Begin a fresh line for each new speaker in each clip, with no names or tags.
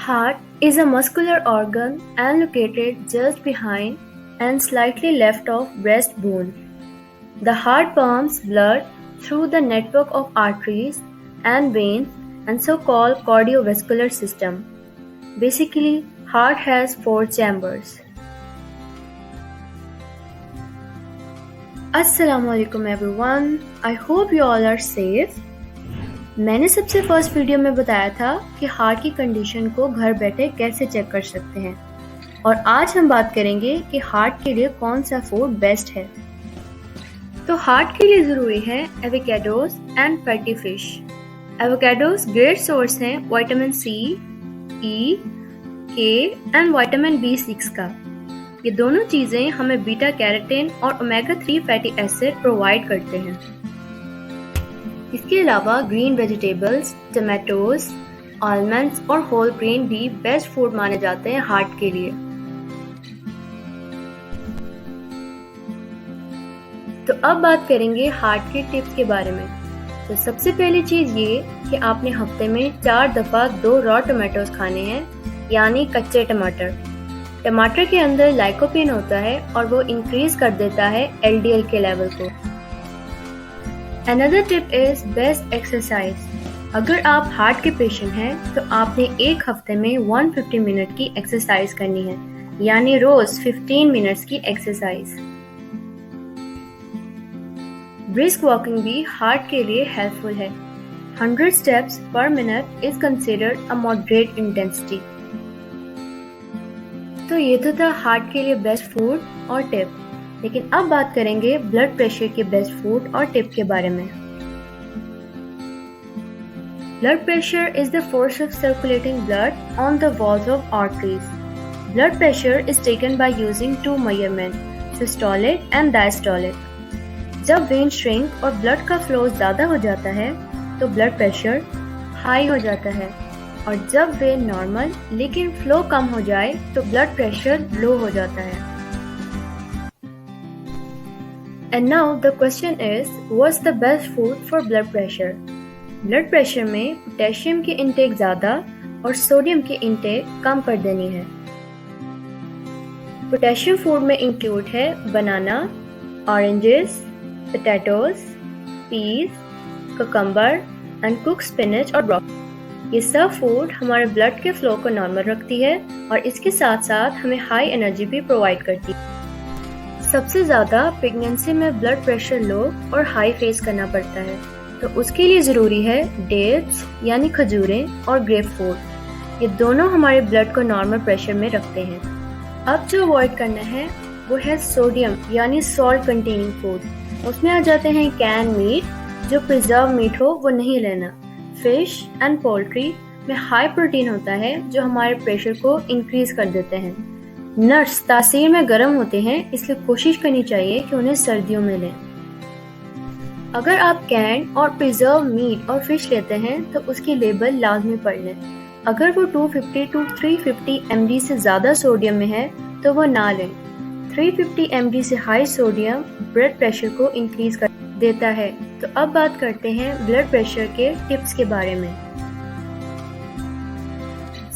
Heart is a muscular organ and located just behind and slightly left of breastbone. The heart pumps blood through the network of arteries and veins and so-called cardiovascular system. Basically, heart has 4 chambers. Assalamualaikum everyone. I hope you all are safe. मैंने सबसे first video में बताया था कि heart की condition को घर बैठे कैसे चेक कर सकते हैं और आज हम बात करेंगे कि हार्ट के लिए कौन सा फूड बेस्ट है। तो हार्ट के लिए ज़रूरी है avocados and fatty fish. Avocados great source हैं विटामिन सी, ई, के एंड विटामिन B6 का। ये दोनों चीज़ें हमें बीटा कैरोटीन और ओमेगा 3 फैटी एसिड प्रोवाइड करते हैं। इसके अलावा ग्रीन वेजिटेबल्स, टमाटोज, आलमंड्स और होल ग्रेन भी बेस्ट फूड माने जाते हैं हार्ट के लिए। तो अब बात करेंगे हार्ट के टिप्स के बारे में। तो सबसे पहली चीज ये कि आपने हफ्ते में 4 दफा 2 रॉ टमाटोज खाने हैं, यानी कच्चे टमाटर। टमाटर के अंदर लाइकोपीन होता है और वो इंक्रीज कर देता है LDL के लेवल को। Another tip is best exercise। अगर आप हार्ट के पेशेंट हैं तो आपने एक हफ्ते में 150 मिनट की एक्सरसाइज करनी है, यानी रोज 15 मिनट्स की एक्सरसाइज। ब्रिस्क वॉकिंग भी हार्ट के लिए हेल्पफुल है। 100 स्टेप्स पर minute is considered a moderate intensity. तो ये तो था हार्ट के लिए बेस्ट फूड और टिप। लेकिन अब बात करेंगे ब्लड प्रेशर के बेस्ट फूड और टिप के बारे में। Blood pressure is the force of circulating blood on the walls of arteries. Blood pressure is taken by using 2 measurement, systolic and diastolic. जब वेन श्रिंक और ब्लड का flow ज्यादा हो जाता है तो ब्लड प्रेशर हाई हो जाता है, और जब वेन नॉर्मल लेकिन फ्लो कम हो जाए तो ब्लड प्रेशर लो हो जाता है। And now the question is, what's the best food for blood pressure? Blood pressure में पोटेशियम की इंटेक ज़्यादा और सोडियम की इंटेक कम कर देनी है। पोटेशियम फूड में इंक्लूड है banana, oranges, potatoes, peas, cucumber and cook spinach और ब्रोकली। ये सब फूड हमारे ब्लड के फ्लो को नॉर्मल रखती है और इसके साथ साथ हमें हाई एनर्जी भी प्रोवाइड करती है। सबसे ज़्यादा प्रेगनेंसी में ब्लड प्रेशर लो और हाई फेस करना पड़ता है, तो उसके लिए ज़रूरी है डेट्स यानी खजूरें और ग्रेप फ्रूट। ये दोनों हमारे ब्लड को नॉर्मल प्रेशर में रखते हैं। अब जो अवॉइड करना है वो है सोडियम यानी सॉल्ट कंटेनिंग फूड। उसमें आ जाते हैं कैन मीट, जो प्रिजर्व मीट हो वो नहीं लेना। फिश एंड पोल्ट्री में हाई प्रोटीन होता है जो हमारे प्रेशर को इंक्रीज कर देते हैं। नट्स तासीर में गर्म होते हैं, इसलिए कोशिश करनी चाहिए कि उन्हें सर्दियों में लें। अगर आप कैन और प्रिजर्व मीट और फिश लेते हैं तो उसकी लेबल लाजमी पढ़ लें। अगर वो 250 to 350 mg से ज़्यादा सोडियम में है तो वो ना लें। 350 mg से हाई सोडियम ब्लड प्रेशर को इंक्रीज कर देता है। तो अब बात करते हैं ब्लड प्रेशर के टिप्स के बारे में।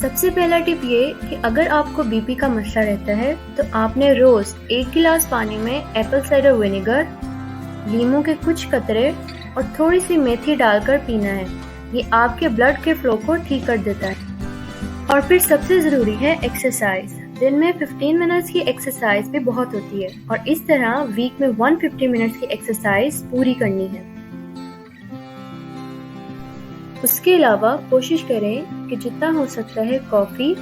सबसे पहला टिप ये कि अगर आपको बीपी का मसला रहता है तो आपने रोज 1 गिलास पानी में एप्पल साइडर विनेगर, लीमू के कुछ कतरे और थोड़ी सी मेथी डालकर पीना है। ये आपके ब्लड के फ्लो को ठीक कर देता है। और फिर सबसे जरूरी है एक्सरसाइज। दिन में 15 मिनट्स की एक्सरसाइज भी बहुत होती है और इस तरह वीक में 150 मिनट्स की एक्सरसाइज पूरी करनी है। उसके अलावा कोशिश करें कि जितना हो सकता है कॉफ़ी,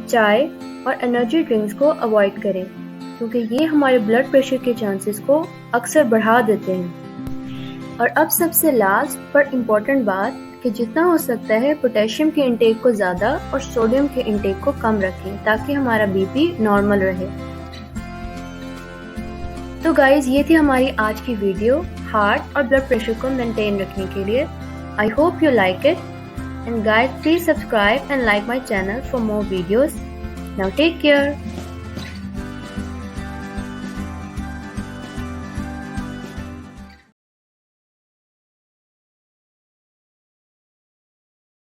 चाय और एनर्जी ड्रिंक्स को अवॉइड करें, क्योंकि ये हमारे ब्लड प्रेशर के चांसेस को अक्सर बढ़ा देते हैं। और अब सबसे लास्ट पर इम्पोर्टेंट बात कि जितना हो सकता है पोटेशियम के इंटेक को ज़्यादा और सोडियम के इंटेक को कम रखें ताकि हमारा बीपी नॉर्मल रहे। तो गाइज, ये थी हमारी आज की वीडियो हार्ट और ब्लड प्रेशर को मेंटेन रखने के लिए। I hope you like it, and guys, please subscribe and like my channel for more videos. Now take care.